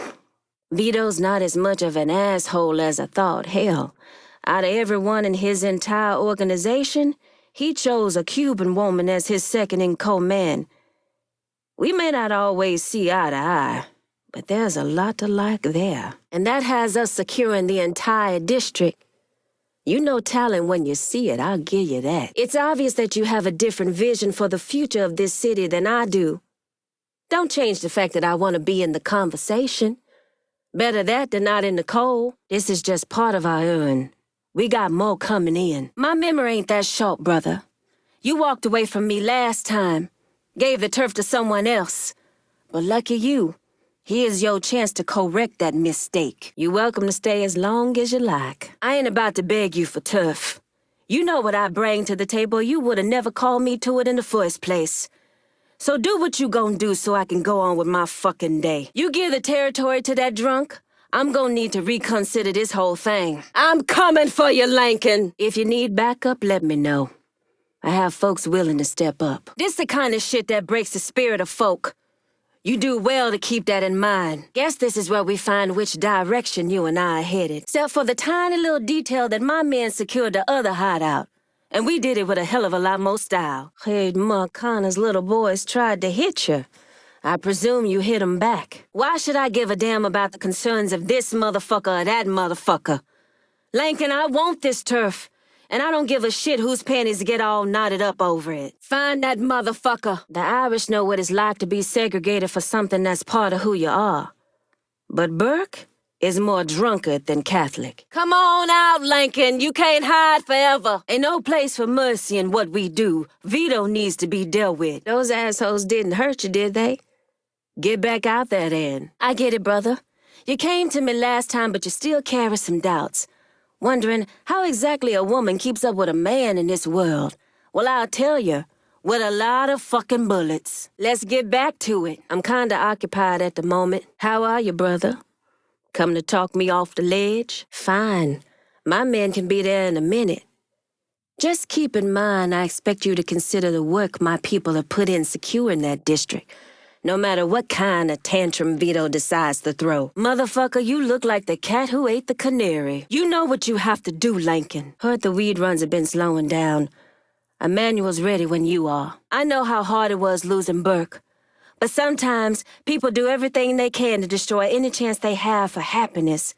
Vito's not as much of an asshole as I thought. Hell, out of everyone in his entire organization, he chose a Cuban woman as his second-in-command. We may not always see eye to eye, but there's a lot to like there. And that has us securing the entire district. You know talent when you see it, I'll give you that. It's obvious that you have a different vision for the future of this city than I do. Don't change the fact that I want to be in the conversation. Better that than not in the cold. This is just part of our urn. We got more coming in. My memory ain't that short, brother. You walked away from me last time. Gave the turf to someone else. But lucky you. Here's your chance to correct that mistake. You're welcome to stay as long as you like. I ain't about to beg you for turf. You know what I bring to the table. You would've never called me to it in the first place. So do what you gon' do so I can go on with my fucking day. You give the territory to that drunk, I'm gonna need to reconsider this whole thing. I'm coming for you, Lincoln. If you need backup, let me know. I have folks willing to step up. This the kind of shit that breaks the spirit of folk. You do well to keep that in mind. Guess this is where we find which direction you and I are headed. Except for the tiny little detail that my men secured the other hideout. And we did it with a hell of a lot more style. Hey, Marcana's little boys tried to hit you. I presume you hit them back. Why should I give a damn about the concerns of this motherfucker or that motherfucker? Lincoln, I want this turf. And I don't give a shit whose panties get all knotted up over it. Find that motherfucker. The Irish know what it's like to be segregated for something that's part of who you are. But Burke is more drunkard than Catholic. Come on out, Lincoln. You can't hide forever. Ain't no place for mercy in what we do. Vito needs to be dealt with. Those assholes didn't hurt you, did they? Get back out there, then. I get it, brother. You came to me last time, but you still carry some doubts. Wondering how exactly a woman keeps up with a man in this world. Well, I'll tell you, with a lot of fucking bullets. Let's get back to it. I'm kinda occupied at the moment. How are you, brother? Come to talk me off the ledge? Fine. My men can be there in a minute. Just keep in mind I expect you to consider the work my people have put in securing that district. No matter what kind of tantrum Vito decides to throw. Motherfucker, you look like the cat who ate the canary. You know what you have to do, Lincoln. Heard the weed runs have been slowing down. Emmanuel's ready when you are. I know how hard it was losing Burke. But sometimes people do everything they can to destroy any chance they have for happiness.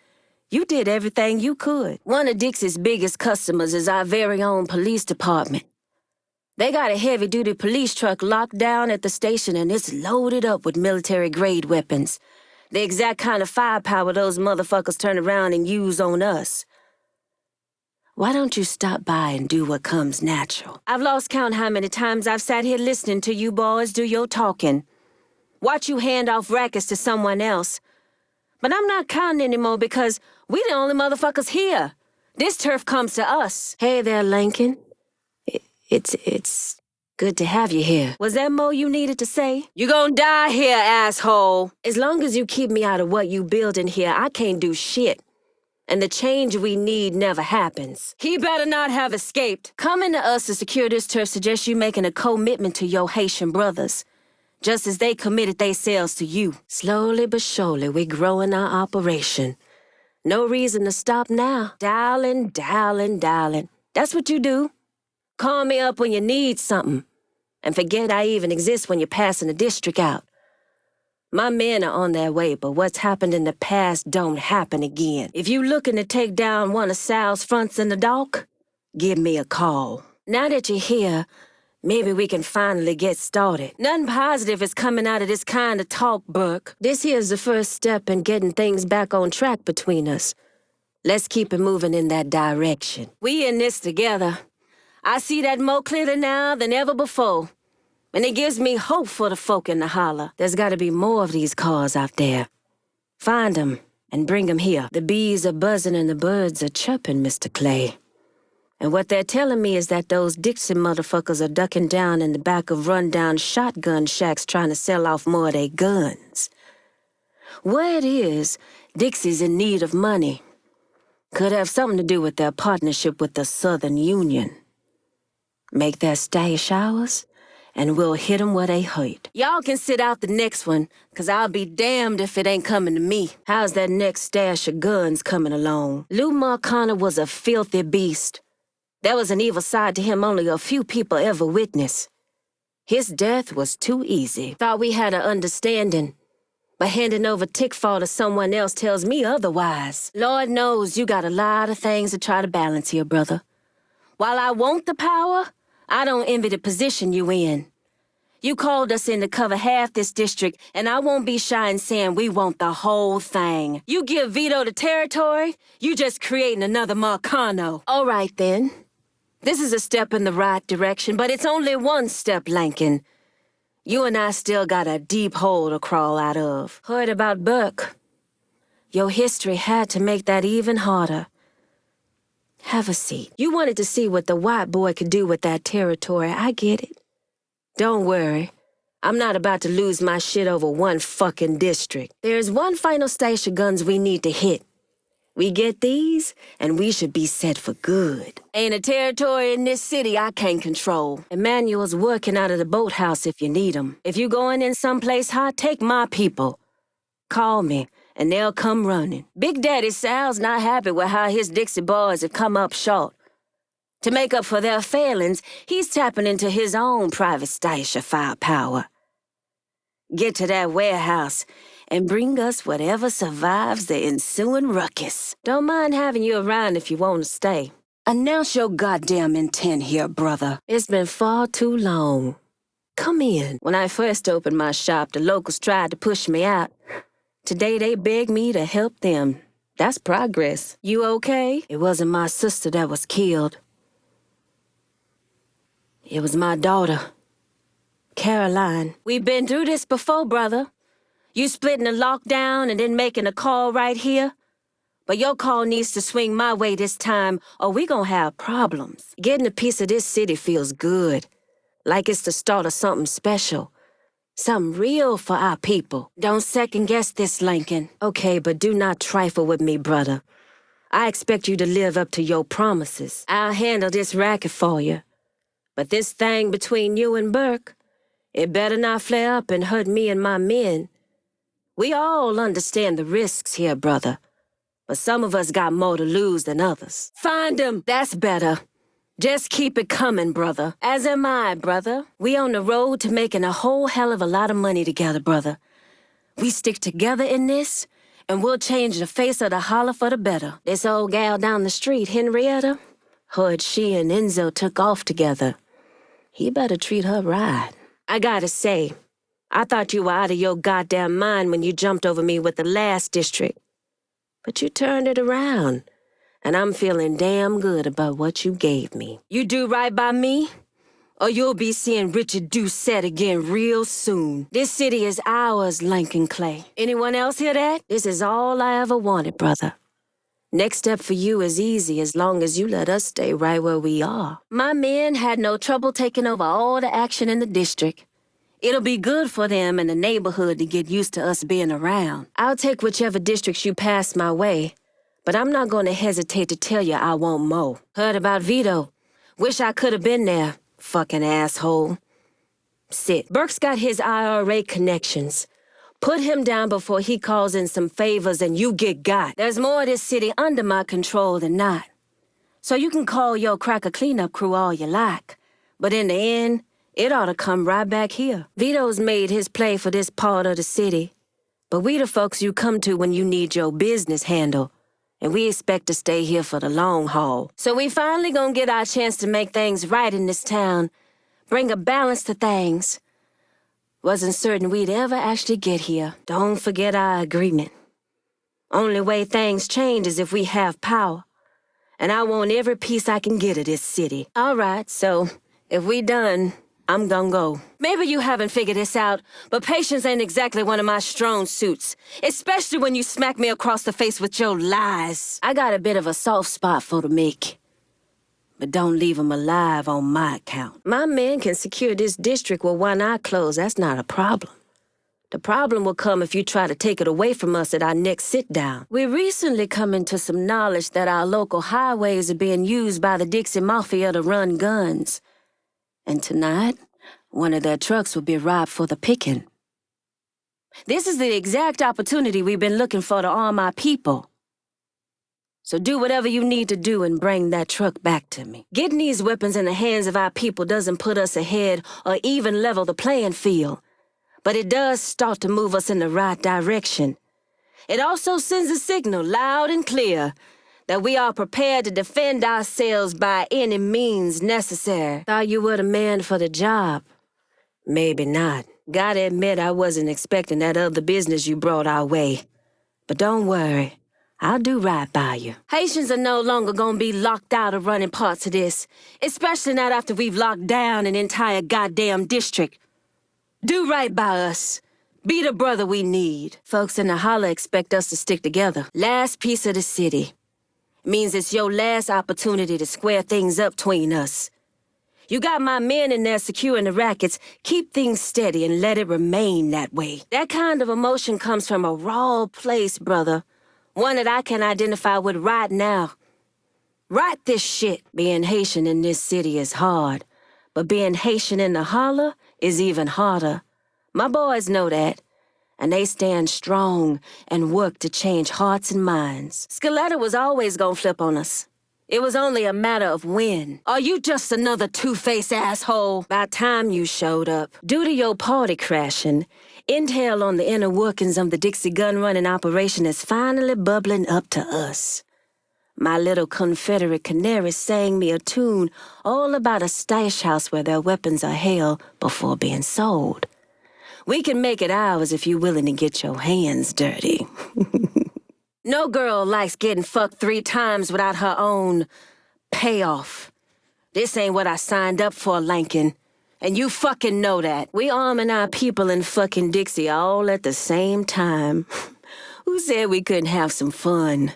You did everything you could. One of Dixie's biggest customers is our very own police department. They got a heavy-duty police truck locked down at the station and it's loaded up with military-grade weapons. The exact kind of firepower those motherfuckers turn around and use on us. Why don't you stop by and do what comes natural? I've lost count how many times I've sat here listening to you boys do your talking. Watch you hand off rackets to someone else. But I'm not counting anymore because we the only motherfuckers here. This turf comes to us. Hey there, Lincoln. It's good to have you here. Was that more you needed to say? You gonna die here, asshole. As long as you keep me out of what you build in here, I can't do shit. And the change we need never happens. He better not have escaped. Coming to us to secure this turf suggests you making a commitment to your Haitian brothers. Just as they committed themselves to you. Slowly but surely, we're growing our operation. No reason to stop now. Dialing. That's what you do. Call me up when you need something. And forget I even exist when you're passing the district out. My men are on their way, but what's happened in the past don't happen again. If you looking to take down one of Sal's fronts in the dock, give me a call. Now that you're here, maybe we can finally get started. Nothing positive is coming out of this kind of talk, Burke. This here's the first step in getting things back on track between us. Let's keep it moving in that direction. We in this together. I see that more clearly now than ever before. And it gives me hope for the folk in the holler. There's gotta be more of these cars out there. Find 'em and bring 'em here. The bees are buzzing and the birds are chirping, Mr. Clay. And what they're telling me is that those Dixie motherfuckers are ducking down in the back of run-down shotgun shacks trying to sell off more of their guns. Where it is, Dixie's in need of money. Could have something to do with their partnership with the Southern Union. Make their stash ours, and we'll hit 'em where they hurt. Y'all can sit out the next one, 'cause I'll be damned if it ain't coming to me. How's that next stash of guns coming along? Lou Marcana was a filthy beast. There was an evil side to him only a few people ever witnessed. His death was too easy. Thought we had an understanding. But handing over Tickfall to someone else tells me otherwise. Lord knows you got a lot of things to try to balance here, brother. While I want the power, I don't envy the position you in. You called us in to cover half this district, and I won't be shy in saying we want the whole thing. You give Vito the territory, you just creating another Marcano. All right, then. This is a step in the right direction, but it's only one step, Lankin. You and I still got a deep hole to crawl out of. Heard about Burke. Your history had to make that even harder. Have a seat. You wanted to see what the white boy could do with that territory. I get it. Don't worry. I'm not about to lose my shit over one fucking district. There's one final stash of guns we need to hit. We get these, and we should be set for good. Ain't a territory in this city I can't control. Emmanuel's working out of the boathouse if you need him. If you going in someplace hot, take my people. Call me, and they'll come running. Big Daddy Sal's not happy with how his Dixie boys have come up short. To make up for their failings, he's tapping into his own private stash of firepower. Get to that warehouse and bring us whatever survives the ensuing ruckus. Don't mind having you around if you want to stay. Announce your goddamn intent here, brother. It's been far too long. Come in. When I first opened my shop, the locals tried to push me out. Today they beg me to help them. That's progress. You okay? It wasn't my sister that was killed. It was my daughter, Caroline. We've been through this before, brother. You splitting the lockdown and then making a call right here? But your call needs to swing my way this time, or we gonna have problems. Getting a piece of this city feels good. Like it's the start of something special. Something real for our people. Don't second-guess this, Lincoln. Okay, but do not trifle with me, brother. I expect you to live up to your promises. I'll handle this racket for you. But this thing between you and Burke, it better not flare up and hurt me and my men. We all understand the risks here, brother. But some of us got more to lose than others. Find them. That's better. Just keep it coming, brother. As am I, brother. We on the road to making a whole hell of a lot of money together, brother. We stick together in this, and we'll change the face of the holler for the better. This old gal down the street, Henrietta, heard she and Enzo took off together. He better treat her right. I gotta say, I thought you were out of your goddamn mind when you jumped over me with the last district. But you turned it around, and I'm feeling damn good about what you gave me. You do right by me, or you'll be seeing Richard Doucette again real soon. This city is ours, Lincoln Clay. Anyone else hear that? This is all I ever wanted, brother. Next step for you is easy as long as you let us stay right where we are. My men had no trouble taking over all the action in the district. It'll be good for them and the neighborhood to get used to us being around. I'll take whichever districts you pass my way, but I'm not going to hesitate to tell you I want more. Heard about Vito. Wish I could have been there, fucking asshole. Sit. Burke's got his IRA connections. Put him down before he calls in some favors and you get got. There's more of this city under my control than not. So you can call your cracker cleanup crew all you like. But in the end, it ought to come right back here. Vito's made his play for this part of the city. But we the folks you come to when you need your business handled. And we expect to stay here for the long haul. So we finally gonna get our chance to make things right in this town. Bring a balance to things. Wasn't certain we'd ever actually get here. Don't forget our agreement. Only way things change is if we have power. And I want every piece I can get of this city. All right, so if we done, I'm gonna go. Maybe you haven't figured this out, but patience ain't exactly one of my strong suits, especially when you smack me across the face with your lies. I got a bit of a soft spot for the Mick, but don't leave him alive on my account. My men can secure this district with one eye closed. That's not a problem. The problem will come if you try to take it away from us at our next sit-down. We recently come into some knowledge that our local highways are being used by the Dixie Mafia to run guns. And tonight, one of their trucks will be ripe for the picking. This is the exact opportunity we've been looking for to arm our people. So do whatever you need to do and bring that truck back to me. Getting these weapons in the hands of our people doesn't put us ahead or even level the playing field. But it does start to move us in the right direction. It also sends a signal loud and clear that we are prepared to defend ourselves by any means necessary. Thought you were the man for the job. Maybe not. Gotta admit I wasn't expecting that other business you brought our way. But don't worry, I'll do right by you. Haitians are no longer gonna be locked out of running parts of this, especially not after we've locked down an entire goddamn district. Do right by us. Be the brother we need. Folks in the holla expect us to stick together. Last piece of the city. Means it's your last opportunity to square things up between us. You got my men in there securing the rackets. Keep things steady and let it remain that way. That kind of emotion comes from a raw place, brother. One that I can identify with right now. Right this shit. Being Haitian in this city is hard. But being Haitian in the holla is even harder. My boys know that, and they stand strong and work to change hearts and minds. Escalating was always gonna flip on us. It was only a matter of when. Are you just another two-faced asshole? By the time you showed up, due to your party crashing, intel on the inner workings of the Dixie gun-running operation is finally bubbling up to us. My little Confederate canary sang me a tune all about a stash house where their weapons are held before being sold. We can make it ours if you're willing to get your hands dirty. No girl likes getting fucked 3 times without her own payoff. This ain't what I signed up for, Lankin. And you fucking know that. We arming our people in fucking Dixie all at the same time. Who said we couldn't have some fun?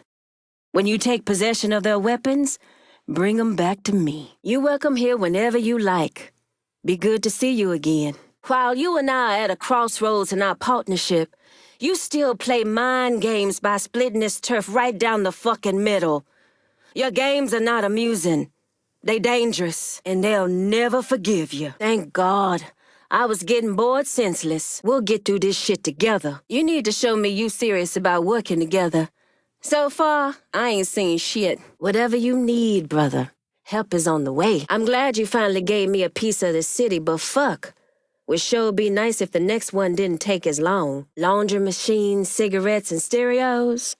When you take possession of their weapons, bring them back to me. You're welcome here whenever you like. Be good to see you again. While you and I are at a crossroads in our partnership, you still play mind games by splitting this turf right down the fucking middle. Your games are not amusing. They dangerous, and they'll never forgive you. Thank God. I was getting bored senseless. We'll get through this shit together. You need to show me you serious about working together. So far, I ain't seen shit. Whatever you need, brother. Help is on the way. I'm glad you finally gave me a piece of the city, but fuck. Would sure be nice if the next one didn't take as long. Laundry machines, cigarettes, and stereos.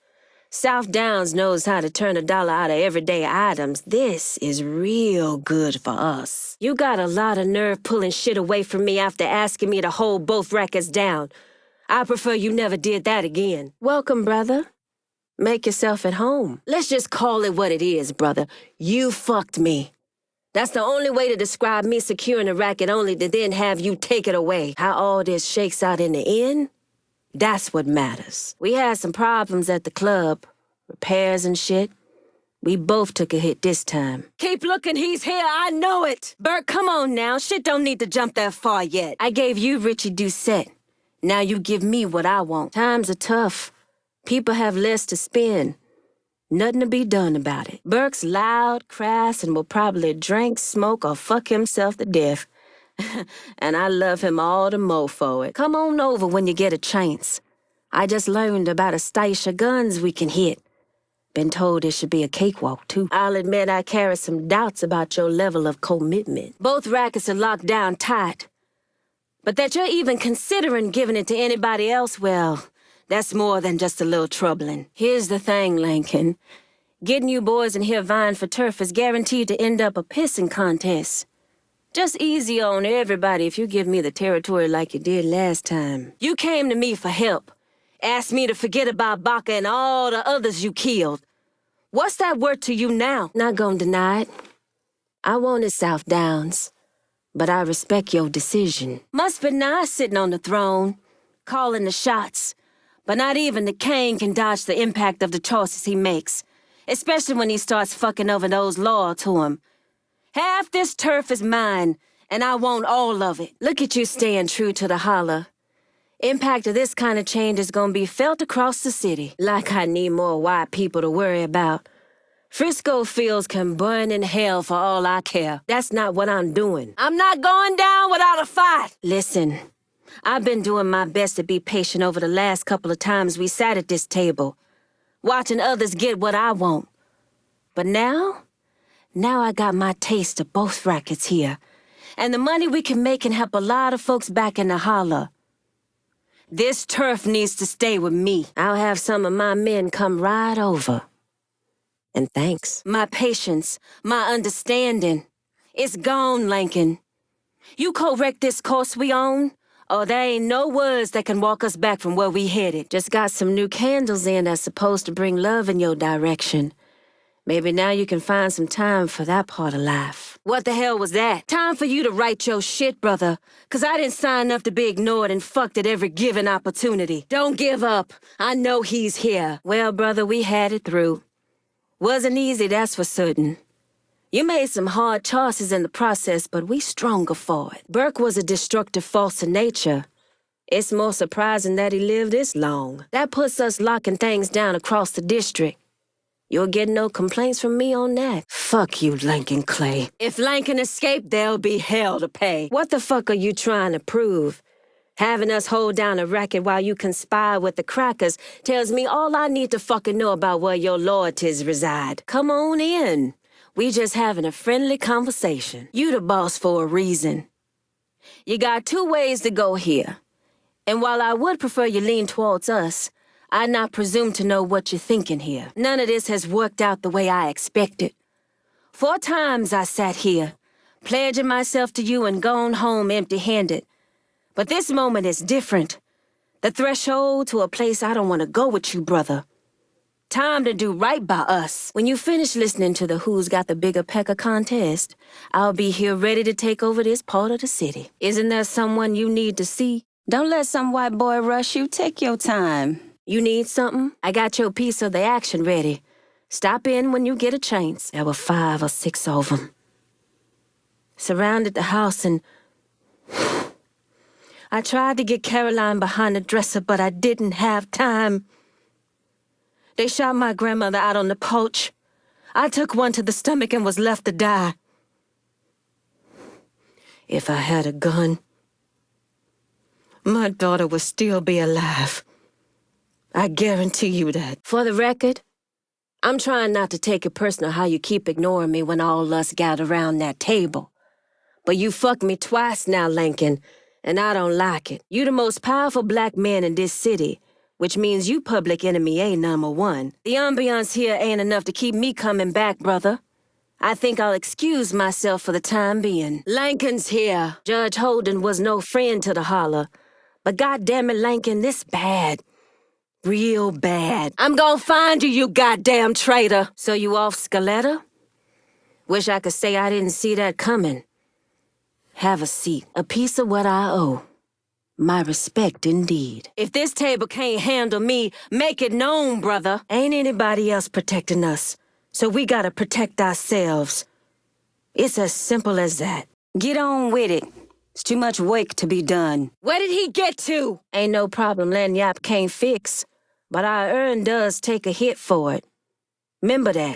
South Downs knows how to turn $1 out of everyday items. This is real good for us. You got a lot of nerve pulling shit away from me after asking me to hold both rackets down. I prefer you never did that again. Welcome, brother. Make yourself at home. Let's just call it what it is, brother. You fucked me. That's the only way to describe me securing a racket, only to then have you take it away. How all this shakes out in the end? That's what matters. We had some problems at the club. Repairs and shit. We both took a hit this time. Keep looking, he's here, I know it! Bert, come on now. Shit don't need to jump that far yet. I gave you Richie Doucette. Now you give me what I want. Times are tough. People have less to spend. Nothing to be done about it. Burke's loud, crass, and will probably drink, smoke, or fuck himself to death. And I love him all the more for it. Come on over when you get a chance. I just learned about a stash of guns we can hit. Been told it should be a cakewalk, too. I'll admit I carry some doubts about your level of commitment. Both rackets are locked down tight. But that you're even considering giving it to anybody else, well, that's more than just a little troubling. Here's the thing, Lankin. Getting you boys in here vying for turf is guaranteed to end up a pissing contest. Just easy on everybody if you give me the territory like you did last time. You came to me for help. Asked me to forget about Baca and all the others you killed. What's that word to you now? Not gonna deny it. I wanted South Downs, but I respect your decision. Must be nice sitting on the throne, calling the shots. But not even the king can dodge the impact of the choices he makes, especially when he starts fucking over those loyal to him. Half this turf is mine, and I want all of it. Look at you staying true to the holler. Impact of this kind of change is gonna be felt across the city. Like I need more white people to worry about. Frisco fields can burn in hell for all I care. That's not what I'm doing. I'm not going down without a fight. Listen, I've been doing my best to be patient over the last couple of times we sat at this table, watching others get what I want. But now I got my taste of both rackets here, and the money we can make can help a lot of folks back in the holler. This turf needs to stay with me. I'll have some of my men come right over. And thanks. My patience, my understanding, it's gone, Lincoln. You correct this course we on, or there ain't no words that can walk us back from where we headed. Just got some new candles in that's supposed to bring love in your direction. Maybe now you can find some time for that part of life. What the hell was that? Time for you to write your shit, brother. 'Cause I didn't sign up to be ignored and fucked at every given opportunity. Don't give up. I know he's here. Well, brother, we had it through. Wasn't easy, that's for certain. You made some hard choices in the process, but we stronger for it. Burke was a destructive force of nature. It's more surprising that he lived this long. That puts us locking things down across the district. You'll get no complaints from me on that. Fuck you, Lincoln Clay. If Lincoln escaped, there'll be hell to pay. What the fuck are you trying to prove? Having us hold down a racket while you conspire with the crackers tells me all I need to fucking know about where your loyalties reside. Come on in. We just having a friendly conversation. You the boss for a reason. You got two ways to go here. And while I would prefer you lean towards us, I not presume to know what you're thinking here. None of this has worked out the way I expected. 4 times I sat here, pledging myself to you and gone home empty-handed. But this moment is different. The threshold to a place I don't want to go with you, brother. Time to do right by us. When you finish listening to the Who's Got the Bigger Pecker contest, I'll be here ready to take over this part of the city. Isn't there someone you need to see? Don't let some white boy rush you. Take your time. You need something? I got your piece of the action ready. Stop in when you get a chance. There were 5 or 6 of them. Surrounded the house and... I tried to get Caroline behind the dresser, but I didn't have time. They shot my grandmother out on the porch. I took one to the stomach and was left to die. If I had a gun, my daughter would still be alive. I guarantee you that. For the record, I'm trying not to take it personal how you keep ignoring me when all us gather around that table. But you fucked me twice now, Lincoln, and I don't like it. You the most powerful black man in this city, which means you public enemy A #1. The ambiance here ain't enough to keep me coming back, brother. I think I'll excuse myself for the time being. Lincoln's here. Judge Holden was no friend to the holler. But goddammit, Lincoln, this bad. Real bad. I'm gonna find you, you goddamn traitor. So you off Scaletta? Wish I could say I didn't see that coming. Have a seat. A piece of what I owe. My respect indeed. If this table can't handle me, make it known, brother. Ain't anybody else protecting us, so we gotta protect ourselves. It's as simple as that. Get on with it. It's too much work to be done. Where did he get to? Ain't no problem Lanyap can't fix, but our earn does take a hit for it. Remember that.